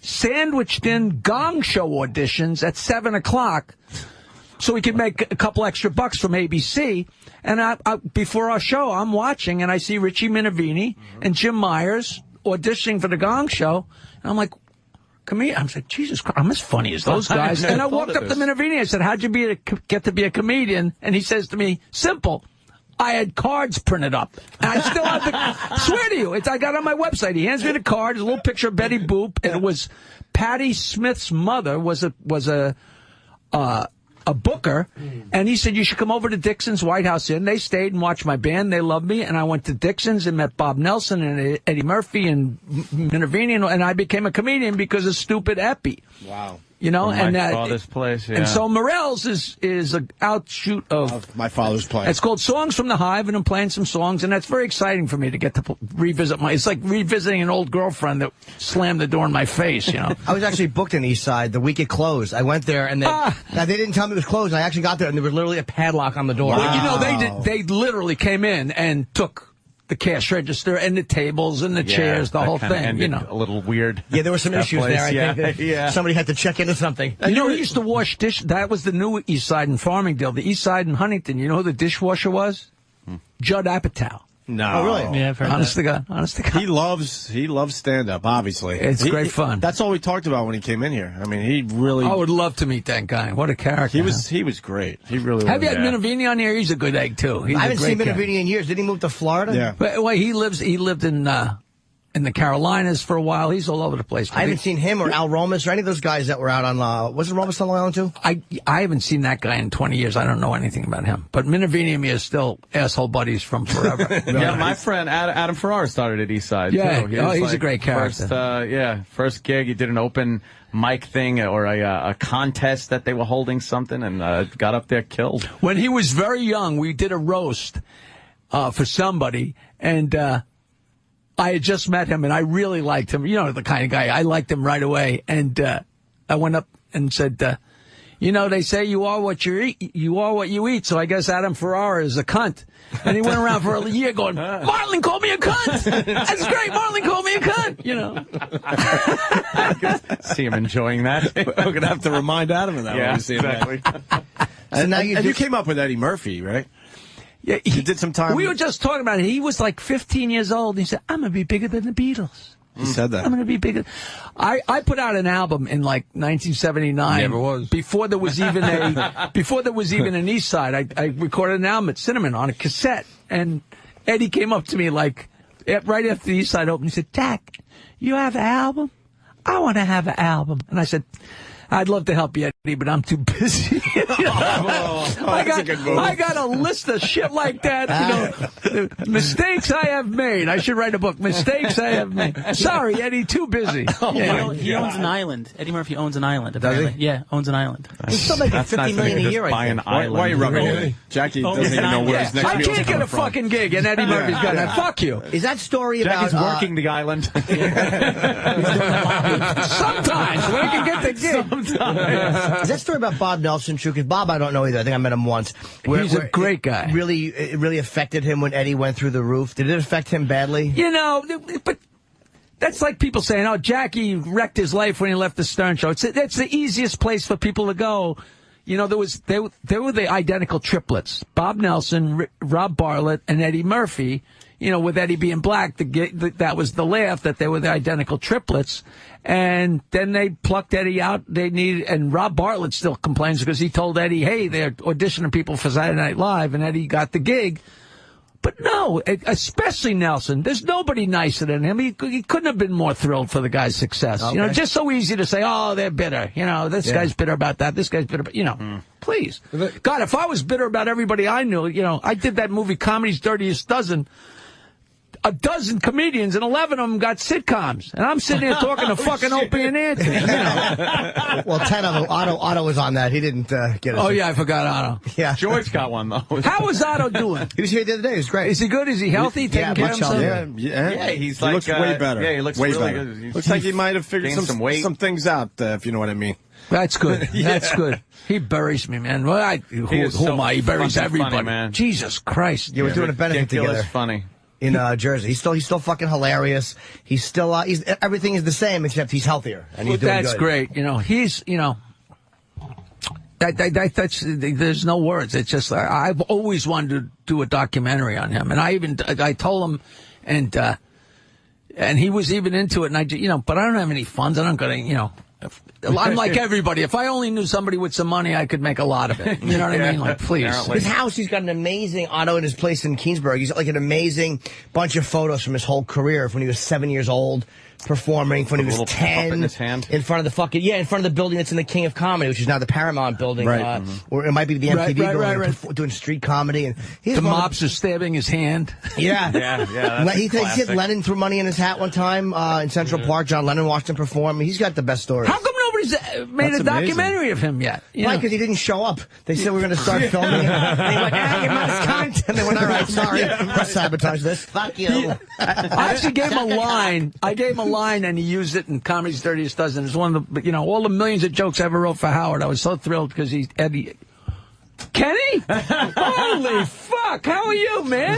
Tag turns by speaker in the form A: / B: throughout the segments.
A: sandwiched in gong show auditions at 7 o'clock so we could make a couple extra bucks from ABC. And before our show, I'm watching, and I see Richie Minervini and Jim Myers auditioning for the gong show. And I'm like, comedian. I'm like, Jesus Christ, I'm as funny as those guys. And I walked up to Minervini. I said, how'd you get to be a comedian? And he says to me, simple. I had cards printed up. And I still have the... swear to you, I got it on my website. He hands me the card. There's a little picture of Betty Boop. And it was Patti Smith's mother was a booker. And he said, you should come over to Dixon's White House Inn. They stayed and watched my band. They loved me. And I went to Dixon's and met Bob Nelson and Eddie Murphy and Minervini. And I became a comedian because of stupid Epi.
B: Wow.
A: You know,
C: and my father's place, yeah.
A: And so Morel's is an outshoot of
B: my father's place.
A: It's called Songs from the Hive, and I'm playing some songs, and that's very exciting for me to get to revisit it's like revisiting an old girlfriend that slammed the door in my face, you know.
D: I was actually booked in East Side the week it closed. I went there, and now they didn't tell me it was closed. I actually got there, and there was literally a padlock on the door.
A: Wow. Well, you know, they literally came in and took the cash register and the tables and the chairs, the whole thing, you know.
C: A little weird.
D: Yeah, there were some issues
C: place.
D: there. I think somebody had to check into something.
A: You know, he used to wash dish. That was the new East Side in Farmingdale. The East Side in Huntington. You know who the dishwasher was? Judd Apatow.
B: No.
D: Oh, really?
E: Yeah, I've heard
A: Honest to God. Honest to God.
B: He loves stand-up, obviously.
A: It's great fun.
B: That's all we talked about when he came in here. I mean, he really...
A: I would love to meet that guy. What a character.
B: He was great. He really was.
A: Have you had Minervini on here? He's a good egg, too.
D: I haven't seen Minervini in years. Did he move to Florida?
B: Yeah.
A: But, well, he lived in the Carolinas for a while. He's all over the place.
D: I haven't seen him or Al Romas or any of those guys that were out on... wasn't Romas on Long Island, too?
A: I haven't seen that guy in 20 years. I don't know anything about him. But Minervini and me are still asshole buddies from forever.
C: Yeah, my friend Adam Ferrara started at East Side,
A: yeah,
C: too.
A: He's a great character.
C: First gig, he did an open mic thing or a contest that they were holding something and got up there, killed.
A: When he was very young, we did a roast for somebody, and... I had just met him, and I really liked him. You know, the kind of guy. I liked him right away. And I went up and said, you know, they say you are what you eat. You are what you eat. So I guess Adam Ferrara is a cunt. And he went around for a year going, Martling called me a cunt. That's great. Martling called me a cunt. You know.
C: See him enjoying that.
B: We're going to have to remind Adam of that when we see him.
C: Exactly.
B: So now you came up with Eddie Murphy, right?
A: Yeah,
B: he did some time.
A: We were just talking about it. He was like 15 years old. And he said, I'm going to be bigger than the Beatles.
B: He said that.
A: I'm going to be bigger. I put out an album in like 1979.
B: Never was.
A: Before there was even an East Side. I recorded an album at Cinnamon on a cassette. And Eddie came up to me like right after the East Side opened. He said, Jack, you have an album? I want to have an album. And I said, I'd love to help you, Eddie, but I'm too busy. I got a list of shit like that. You know, mistakes I have made. I should write a book. Mistakes I have made. Sorry, Eddie, too busy.
E: He owns an island. Eddie Murphy owns an island, apparently.
D: Does he?
E: Yeah, owns an island.
D: He's still making $50 million a year, I think.
C: Why
B: are you rubbing it? Jackie doesn't even know where his next
A: I
B: meal's
A: can't get
B: coming
A: a
B: from.
A: fucking gig, and Eddie Murphy's got that. Fuck you.
D: Is that story about...
C: Jackie's working the island.
A: Sometimes, when I can get the gig.
D: Is that story about Bob Nelson true? Because Bob, I don't know either. I think I met him once.
A: He's a great guy.
D: It really affected him when Eddie went through the roof. Did it affect him badly?
A: You know, but that's like people saying, oh, Jackie wrecked his life when he left the Stern Show. That's the easiest place for people to go. You know, they were the identical triplets. Bob Nelson, Rob Bartlett, and Eddie Murphy. You know, with Eddie being black, that was the laugh, that they were the identical triplets. And then they plucked Eddie out. And Rob Bartlett still complains because he told Eddie, hey, they're auditioning people for Saturday Night Live, and Eddie got the gig. But no, especially Nelson. There's nobody nicer than him. He couldn't have been more thrilled for the guy's success. Okay. You know, just so easy to say, oh, they're bitter. You know, this guy's bitter about that. This guy's bitter about, you know, please. God, if I was bitter about everybody I knew, you know, I did that movie, Comedy's Dirtiest Dozen. A dozen comedians, and 11 of them got sitcoms. And I'm sitting here talking to fucking Opie and Anthony. You know.
D: Well, 10 of them. Otto was on that. He didn't get it.
A: Oh, yeah, I forgot Otto.
D: Yeah.
C: George got one, though.
A: How is Otto doing?
D: He was here the other day. It was great.
A: Is he good? Is he healthy? Taking care of himself?
B: Yeah,
C: he
B: looks way better.
C: Yeah, he looks
B: way
C: really
B: better.
C: good.
B: Looks like he might have figured
C: some
B: things out, if you know what I mean.
A: That's good. That's good. He buries me, man. Well, who am I? He buries everybody.
C: Funny, man.
A: Jesus Christ.
D: Yeah, we're doing a benefit together.
C: Funny.
D: in Jersey. He's still fucking hilarious. He's still everything is the same except he's healthier and he's doing
A: That's
D: good.
A: great. You know, he's that's there's no words. It's just I've always wanted to do a documentary on him, and I told him, and he was even into it, and but I don't have any funds. I'm gonna I'm like everybody. If I only knew somebody with some money, I could make a lot of it. You know what I mean? Like, please.
C: Apparently.
D: His house, he's got an amazing auto in his place in Keensburg. He's got like an amazing bunch of photos from his whole career, from when he was 7 years old, performing, from when he was 10.
C: In his hand.
D: In front of the building that's in the King of Comedy, which is now the Paramount building.
B: Right.
D: Or it might be the MTV building.
A: Right.
D: Doing street comedy. And he's
A: The mobs are stabbing his hand.
D: Yeah.
C: That's
D: He
C: classic.
D: said Lennon threw money in his hat one time in Central Park. John Lennon watched him perform. He's got the best stories.
A: How come nobody's made
B: That's
A: a documentary of him yet?
D: Why? Because he didn't show up. They said we were going to start filming it. And he went, you're not And they went, all right, sorry. Let's sabotage this. Fuck you.
A: I actually gave him a line. I gave him a line, and he used it in Comedy's Dirtiest Dozen. It's one of the, all the millions of jokes I ever wrote for Howard. I was so thrilled because Eddie. Kenny? Holy fuck! How are you, man?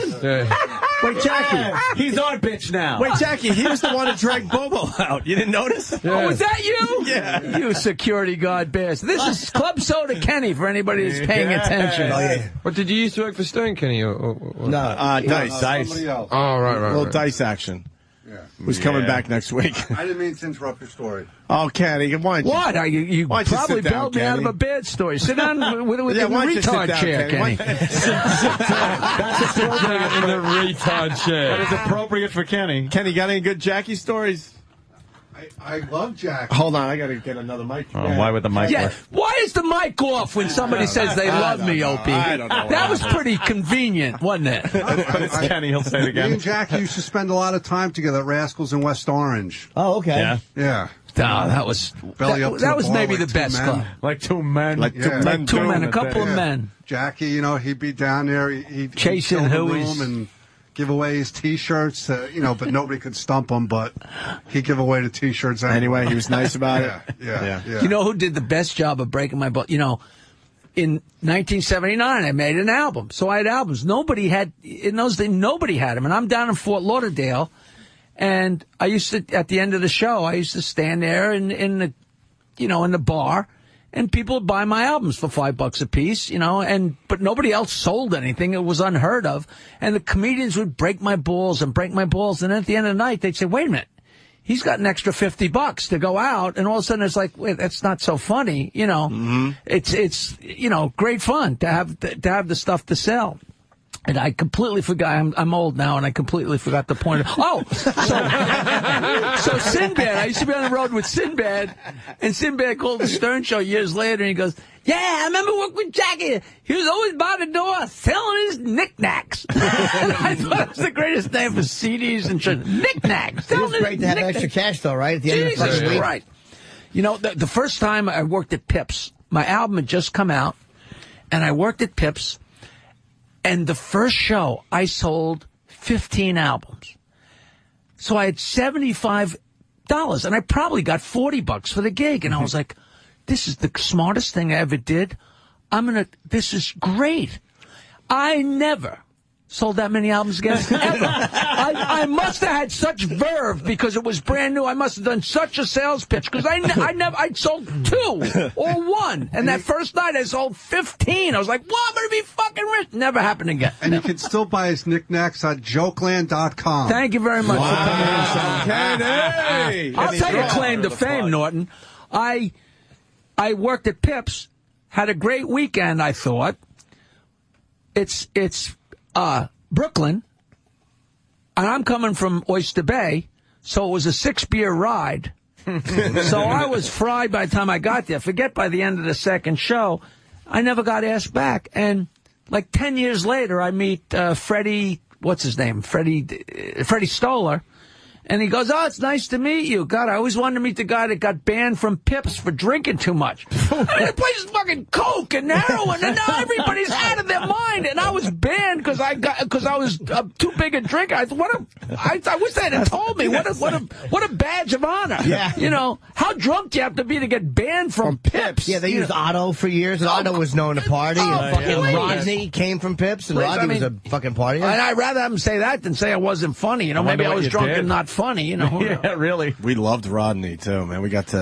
B: Wait, Jackie.
C: He's our bitch now.
B: Wait, Jackie. He was the one that dragged Bobo out. You didn't notice?
A: Oh, was that you?
B: Yeah.
A: You security guard bears. This is Club Soda Kenny for anybody who's paying attention.
D: Oh, yeah.
F: What did you used to work for Stern, Kenny?
D: No.
B: Dice.
G: Somebody else.
F: Oh, right.
B: Little dice action.
G: Yeah.
B: Who's coming back next week?
G: I didn't mean to interrupt your story.
B: Oh, Kenny, why don't you?
A: What? You
B: Why don't you
A: probably
B: sit down,
A: bailed me out of
B: Kenny?
A: a bad story. Sit down with
B: Yeah,
A: in the
B: why don't you sit
A: retard
B: down,
A: chair,
B: Kenny?
A: Kenny.
F: That's appropriate in the retard chair.
C: That is appropriate for Kenny.
B: Kenny, got any good Jackie stories?
G: I love Jack.
B: Hold on, I got to get another mic.
C: Why would the mic
A: Yeah,
C: work?
A: why is the mic off when somebody says they love me, Opie?
B: I don't know.
A: That was pretty convenient, wasn't it?
C: It's Kenny. He'll say it
G: Me
C: again.
G: and Jack used to spend a lot of time together at Rascals in West Orange.
D: Oh, okay.
C: Yeah.
G: Yeah.
A: No, that was
G: Belly up to
A: that
G: the
A: was
G: bar
A: maybe
G: like
A: the
G: two
A: best
G: men.
A: club.
C: Like two men.
B: Like
G: Yeah.
A: Two men, a
C: it
A: couple
C: there.
A: of men.
G: Jackie, he'd be down there. He'd
A: Chasing
G: fill the
A: Hooey's.
G: room and give away his T-shirts, but nobody could stump him. But he'd give away the T-shirts
B: Anyway, he was nice about it.
G: Yeah.
A: You know who did the best job of breaking my butt? In 1979, I made an album. So I had albums. Nobody had, in those days, nobody had them. And I'm down in Fort Lauderdale. And I used to, at the end of the show, I used to stand there in the bar, and people would buy my albums for $5 a piece, but nobody else sold anything. It was unheard of. And the comedians would break my balls. And then at the end of the night, they'd say, wait a minute. He's got an extra $50 to go out, and all of a sudden it's like, wait, that's not so funny, It's great fun to have the stuff to sell. And I completely forgot. I'm old now, and I completely forgot the point. So Sinbad. I used to be on the road with Sinbad, and Sinbad called the Stern Show years later, and he goes, "Yeah, I remember working with Jackie. He was always by the door selling his knickknacks." And I thought it was the greatest name for CDs and shit. Knickknacks.
D: It was great to have extra cash, though, right? At the end of the
A: Jesus
D: fucking week.
A: Christ. The first time I worked at Pips, my album had just come out, and I worked at Pips. And the first show, I sold 15 albums. So I had $75, and I probably got $40 for the gig. And I was like, this is the smartest thing I ever did. This is great. I never sold that many albums again, ever. I must have had such verve because it was brand new. I must have done such a sales pitch because I sold 2 or 1. And that first night I sold 15. I was like, well, I'm going to be fucking rich. Never happened again.
G: And you can still buy his knickknacks at jokeland.com.
A: Thank you very much for coming in.
B: Kenny!
A: I'll take a claim to fame, Norton. I worked at Pips, had a great weekend, I thought. It's Brooklyn, and I'm coming from Oyster Bay, so it was a 6-beer ride. So I was fried by the time I got there. Forget by the end of the second show, I never got asked back. And like 10 years later, I meet Freddie, what's his name? Freddie Stoller. And he goes, "Oh, it's nice to meet you. God, I always wanted to meet the guy that got banned from Pips for drinking too much. This place is fucking coke and heroin, and now everybody's out of their mind. And I was banned because I was too big a drinker. I wish they had told me. What a badge of honor.
D: Yeah.
A: You know, how drunk do you have to be to get banned from Pips?
D: Yeah, they used Otto for years, and Otto was known to party. And fucking Rodney came from Pips, and Rodney was a fucking partier.
A: I'd rather have him say that than say I wasn't funny. You know, maybe I was drunk and not funny. You know.
C: Yeah, really.
B: We loved Rodney, too, man. We got to